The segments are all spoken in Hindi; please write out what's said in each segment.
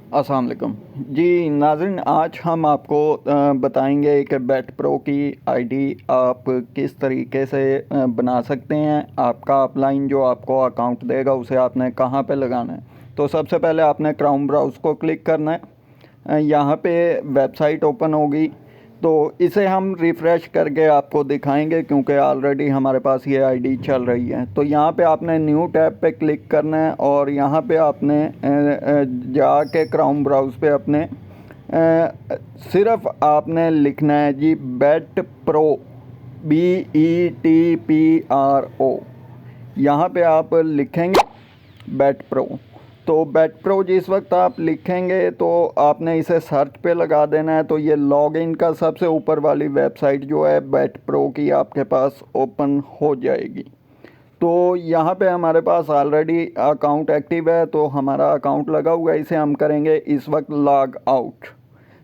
अस्सलाम वालेकुम जी नाज़रीन, आज हम आपको बताएंगे कि बैट प्रो की आईडी आप किस तरीके से बना सकते हैं। आपका अपलाइन जो आपको अकाउंट देगा उसे आपने कहाँ पे लगाना है। तो सबसे पहले आपने क्रोम ब्राउज़र को क्लिक करना है। यहाँ पे वेबसाइट ओपन होगी, तो इसे हम रिफ़्रेश करके आपको दिखाएंगे क्योंकि ऑलरेडी हमारे पास ये आईडी चल रही है। तो यहाँ पे आपने न्यू टैब पे क्लिक करना है और यहाँ पे आपने जाके क्रोम ब्राउज़र पे अपने सिर्फ आपने लिखना है जी बैट प्रो, BETPRO। यहाँ पे आप लिखेंगे बैट प्रो। तो बैट प्रो जिस वक्त आप लिखेंगे तो आपने इसे सर्च पे लगा देना है। तो ये लॉगिन का सबसे ऊपर वाली वेबसाइट जो है बैट प्रो की आपके पास ओपन हो जाएगी। तो यहाँ पे हमारे पास ऑलरेडी अकाउंट एक्टिव है, तो हमारा अकाउंट लगा हुआ है, इसे हम करेंगे इस वक्त लॉग आउट।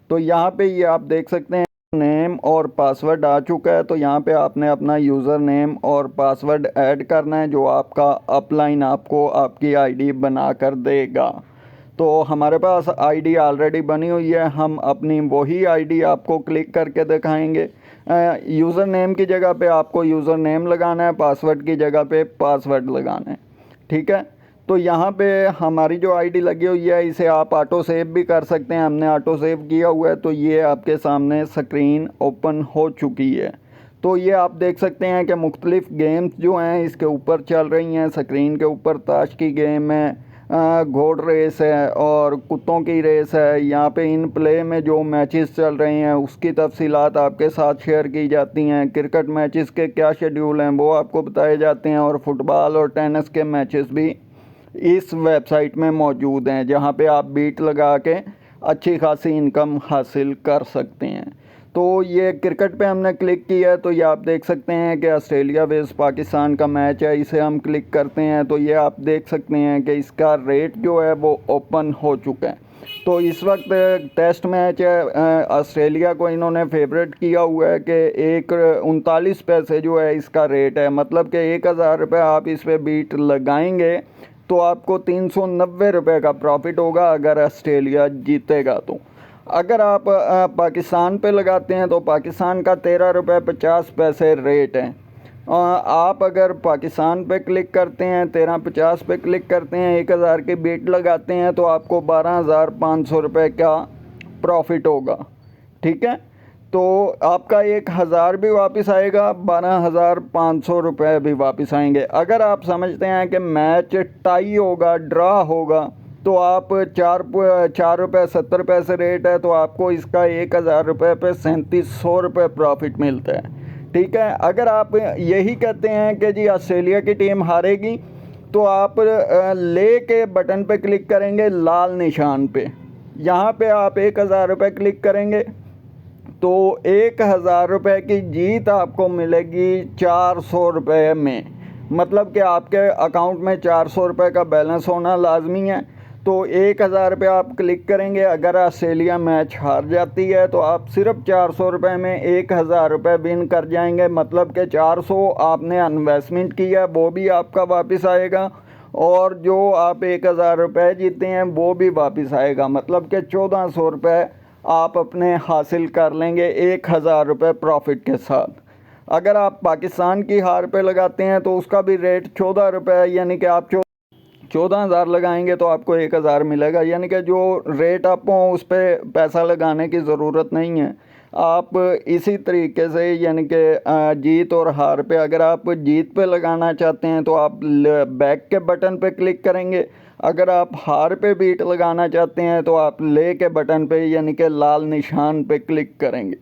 तो यहाँ पे ये आप देख सकते हैं नेम और पासवर्ड आ चुका है। तो यहाँ पे आपने अपना यूज़र नेम और पासवर्ड ऐड करना है जो आपका अपलाइन आपको आपकी आईडी बना कर देगा। तो हमारे पास आईडी ऑलरेडी बनी हुई है, हम अपनी वही आईडी आपको क्लिक करके दिखाएंगे। यूज़र नेम की जगह पे आपको यूज़र नेम लगाना है, पासवर्ड की जगह पे पासवर्ड लगाना है, ठीक है। तो यहाँ पे हमारी जो आईडी लगी हुई है इसे आप ऑटो सेव भी कर सकते हैं, हमने ऑटो सेव किया हुआ है। तो ये आपके सामने स्क्रीन ओपन हो चुकी है। तो ये आप देख सकते हैं कि मुख्तलिफ़ गेम्स जो हैं इसके ऊपर चल रही हैं। स्क्रीन के ऊपर ताश की गेम है, घोड़ रेस है और कुत्तों की रेस है। यहाँ पे इन प्ले में जो मैचेस चल रहे हैं उसकी तफसीलात आपके साथ शेयर की जाती हैं। क्रिकेट मैचेस के क्या शेड्यूल हैं वो आपको बताए जाते हैं और फुटबॉल और टेनिस के मैचेस भी इस वेबसाइट में मौजूद हैं, जहाँ पे आप बीट लगा के अच्छी खासी इनकम हासिल कर सकते हैं। तो ये क्रिकेट पे हमने क्लिक किया है, तो ये आप देख सकते हैं कि ऑस्ट्रेलिया वर्सेस पाकिस्तान का मैच है। इसे हम क्लिक करते हैं तो ये आप देख सकते हैं कि इसका रेट जो है वो ओपन हो चुका है। तो इस वक्त टेस्ट मैच है, ऑस्ट्रेलिया को इन्होंने फेवरेट किया हुआ है कि 1.39 पैसे जो है इसका रेट है। मतलब कि 1000 रुपये आप इस पर बीट लगाएंगे तो आपको 390 रुपये का प्रॉफिट होगा अगर ऑस्ट्रेलिया जीतेगा। तो अगर आप पाकिस्तान पे लगाते हैं तो पाकिस्तान का 13.50 रुपये रेट है। आप अगर पाकिस्तान पे क्लिक करते हैं 13.50 पे क्लिक करते हैं, 1000 की बीट लगाते हैं तो आपको 12,500 रुपये का प्रॉफिट होगा, ठीक है। तो आपका 1000 भी वापस आएगा, 12,500 रुपये भी वापस आएंगे। अगर आप समझते हैं कि मैच टाई होगा, ड्रा होगा, तो आप 4 रुपये 70 पैसे रेट है, तो आपको इसका 1000 रुपये पे 3700 रुपये प्रॉफिट मिलता है, ठीक है। अगर आप यही कहते हैं कि जी ऑस्ट्रेलिया की टीम हारेगी, तो आप ले के बटन पे क्लिक करेंगे लाल निशान पे। यहाँ पे आप 1000 रुपये क्लिक करेंगे तो 1000 रुपये की जीत आपको मिलेगी 400 रुपये में। मतलब कि आपके अकाउंट में 400 रुपये का बैलेंस होना लाजमी है। तो 1000 रुपये आप क्लिक करेंगे, अगर ऑस्ट्रेलिया मैच हार जाती है तो आप सिर्फ 400 रुपये में 1000 रुपये विन कर जाएंगे। मतलब कि 400 आपने इन्वेस्टमेंट किया वो भी आपका वापस आएगा और जो आप 1000 रुपये जीते हैं वो भी वापस आएगा। मतलब कि 1400 रुपये आप अपने हासिल कर लेंगे 1000 रुपये प्रॉफिट के साथ। अगर आप पाकिस्तान की हार पे लगाते हैं तो उसका भी रेट 14 रुपये, यानी कि आप 14,000 लगाएंगे तो आपको 1000 मिलेगा। यानी कि जो रेट अप हो उस पर पैसा लगाने की ज़रूरत नहीं है। आप इसी तरीके से यानी कि जीत और हार पे, अगर आप जीत पे लगाना चाहते हैं तो आप बैक के बटन पे क्लिक करेंगे। अगर आप हार पे बीट लगाना चाहते हैं तो आप ले के बटन पे यानी कि लाल निशान पे क्लिक करेंगे।